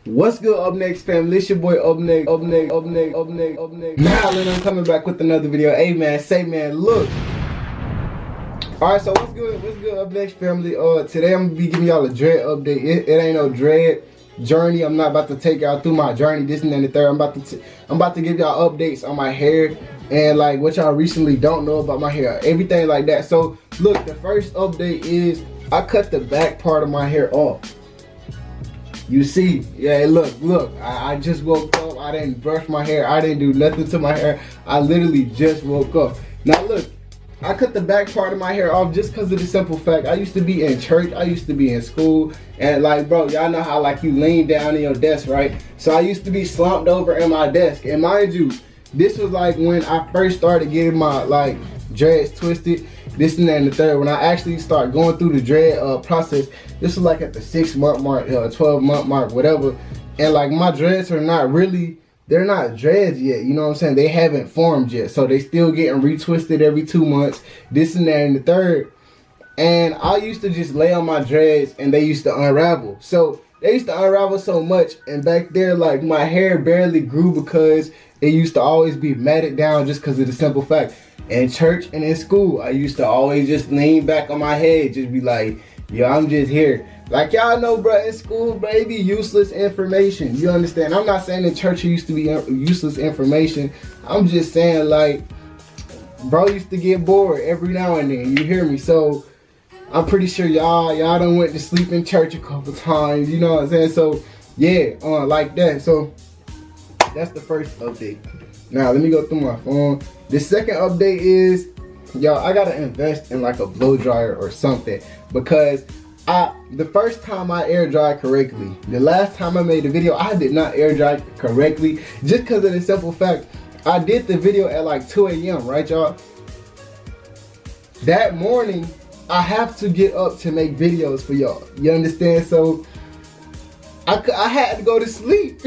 What's good, Up Next family? It's your boy Up Next. Now I'm coming back with another video. Hey man, say man, look. Alright, so what's good, Up Next family? Today I'm gonna be giving y'all a dread update. It ain't no dread journey. I'm not about to take y'all through my journey, this and then the third. I'm about to give y'all updates on my hair and like what y'all recently don't know about my hair, everything like that. So look, the first update is I cut the back part of my hair off. You see, yeah, look, I just woke up, I didn't brush my hair, I didn't do nothing to my hair, I literally just woke up. Now look, I cut the back part of my hair off just because of the simple fact, I used to be in church, I used to be in school, and like bro, y'all know how like you lean down in your desk, right? So I used to be slumped over in my desk, and mind you, this was like when I first started getting my like dreads twisted, this and that and the third. When I actually start going through the dread process, this was like at the 6-month mark, 12-month mark, whatever. And like my dreads are not really, they're not dreads yet, you know what I'm saying? They haven't formed yet, so they still getting retwisted every 2 months, this and that and the third. And I used to just lay on my dreads and they used to unravel. So they used to unravel so much, and back there like my hair barely grew because it used to always be matted down just because of the simple fact. In church and in school, I used to always just lean back on my head, just be like, yo, I'm just here. Like y'all know, bro, in school, baby, useless information. You understand? I'm not saying in church it used to be useless information. I'm just saying like, bro used to get bored every now and then. You hear me? So I'm pretty sure y'all done went to sleep in church a couple times. You know what I'm saying? So yeah, like that. So that's the first update. Now let me go through my phone. The second update is, y'all, I gotta invest in like a blow dryer or something, because the first time I air dried correctly, the last time I made a video, I did not air dry correctly just because of the simple fact, I did the video at like 2 a.m. right, y'all? That morning, I have to get up to make videos for y'all. You understand? So I had to go to sleep.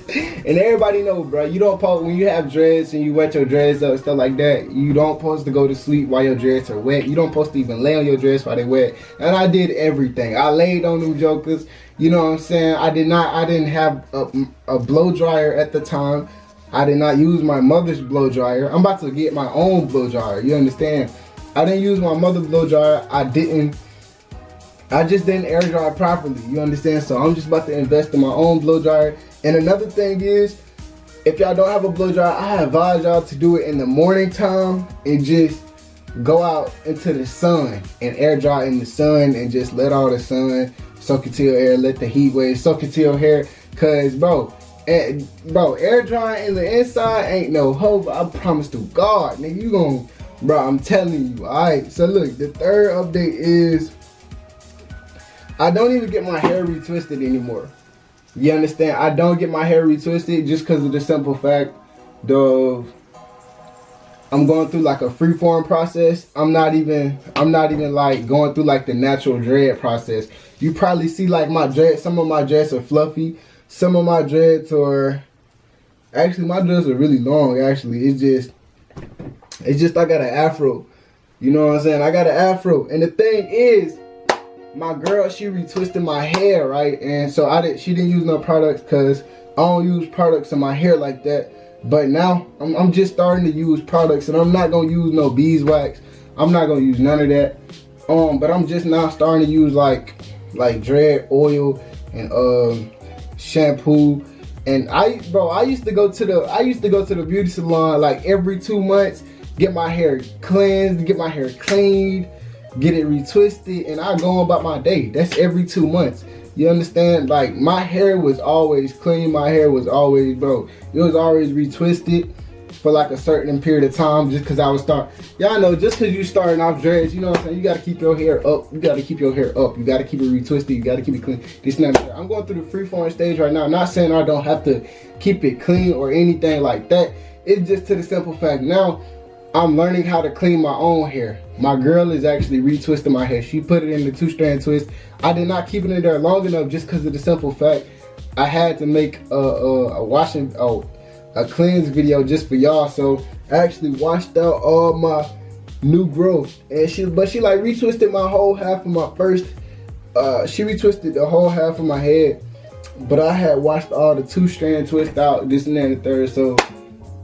And everybody know, bro, you don't post when you have dreads and you wet your dreads up and stuff like that. You don't supposed to go to sleep while your dreads are wet. You don't supposed to even lay on your dreads while they're wet. And I did everything. I laid on them jokers. You know what I'm saying? I didn't have a blow dryer at the time. I did not use my mother's blow dryer. I'm about to get my own blow dryer. You understand? I didn't use my mother's blow dryer. I just didn't air dry properly. You understand? So I'm just about to invest in my own blow dryer. And another thing is, if y'all don't have a blow dryer, I advise y'all to do it in the morning time and just go out into the sun and air dry in the sun and just let all the sun soak into your hair, let the heat wave soak into your hair. Cause bro, air drying in the inside ain't no hope. I promise to God, nigga, you gon', bro, I'm telling you. Alright, so look, the third update is I don't even get my hair retwisted anymore. You understand? I don't get my hair retwisted just because of the simple fact of I'm going through like a freeform process. I'm not even like going through like the natural dread process. You probably see like my dreads, some of my dreads are fluffy. Some of my dreads are, actually my dreads are really long actually. It's just I got an afro. You know what I'm saying? I got an afro. And the thing is, my girl, she retwisted my hair, right? And so she didn't use no products because I don't use products in my hair like that. But now I'm just starting to use products, and I'm not gonna use no beeswax. I'm not gonna use none of that. But I'm just now starting to use like dread oil and shampoo. And I used to go to the beauty salon like every 2 months, get my hair cleansed, get my hair cleaned, get it retwisted, and I go about my day. That's every 2 months. You understand? Like my hair was always clean. My hair was always, bro, it was always retwisted for like a certain period of time just because I was y'all know, just because you starting off dreads, you know what I'm saying? You got to keep your hair up. You got to keep your hair up. You got to keep it retwisted. You got to keep it clean. This and that. I'm going through the freeform stage right now. I'm not saying I don't have to keep it clean or anything like that. It's just to the simple fact now I'm learning how to clean my own hair. My girl is actually retwisting my hair. She put it in the 2-strand twist. I did not keep it in there long enough just because of the simple fact I had to make a cleanse video just for y'all. So I actually washed out all my new growth, and she like retwisted my whole half of my first. She retwisted the whole half of my head, But I had watched all the 2-strand twist out, this and that and the third, so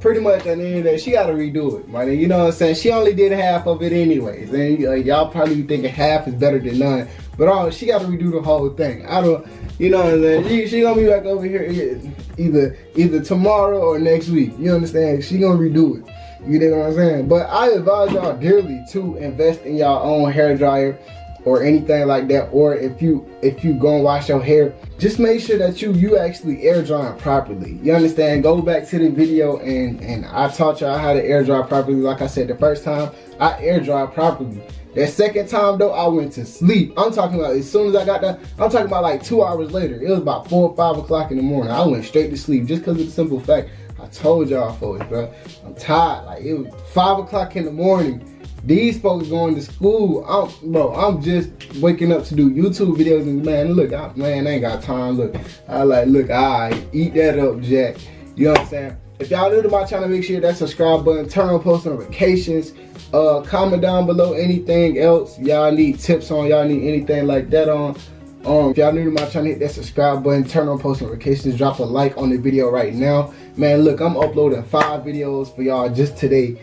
pretty much at the end of the day, she gotta redo it, man. You know what I'm saying? She only did half of it anyways, and y'all probably thinking half is better than none. But she gotta redo the whole thing. I don't, you know what I'm saying? She gonna be back over here either tomorrow or next week. You understand? She gonna redo it. You know what I'm saying? But I advise y'all dearly to invest in your own hair dryer or anything like that. Or if you gonna wash your hair, just make sure that you actually air dry it properly. You understand? Go back to the video and I taught y'all how to air dry properly. Like I said, the first time I air dry properly. That second time though, I went to sleep. I'm talking about as soon as I got done, I'm talking about like 2 hours later. It was about 4 or 5 o'clock in the morning. I went straight to sleep just because of the simple fact, I told y'all folks, bro, I'm tired. Like it was 5 o'clock in the morning. These folks going to school. I'm just waking up to do YouTube videos and man, look, I ain't got time. Look, alright, eat that up, Jack. You know what I'm saying? If y'all new to my channel, make sure that subscribe button, turn on post notifications, comment down below anything else y'all need tips on, y'all need anything like that on. If y'all new to my channel, hit that subscribe button, turn on post notifications, drop a like on the video right now. Man, look, I'm uploading 5 videos for y'all just today.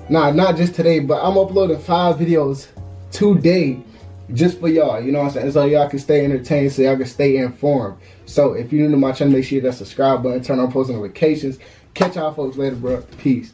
Nah, not just today, but I'm uploading 5 videos today just for y'all, you know what I'm saying? So y'all can stay entertained, so y'all can stay informed. So if you're new to my channel, make sure that subscribe button, turn on post notifications. Catch y'all folks later, bro. Peace.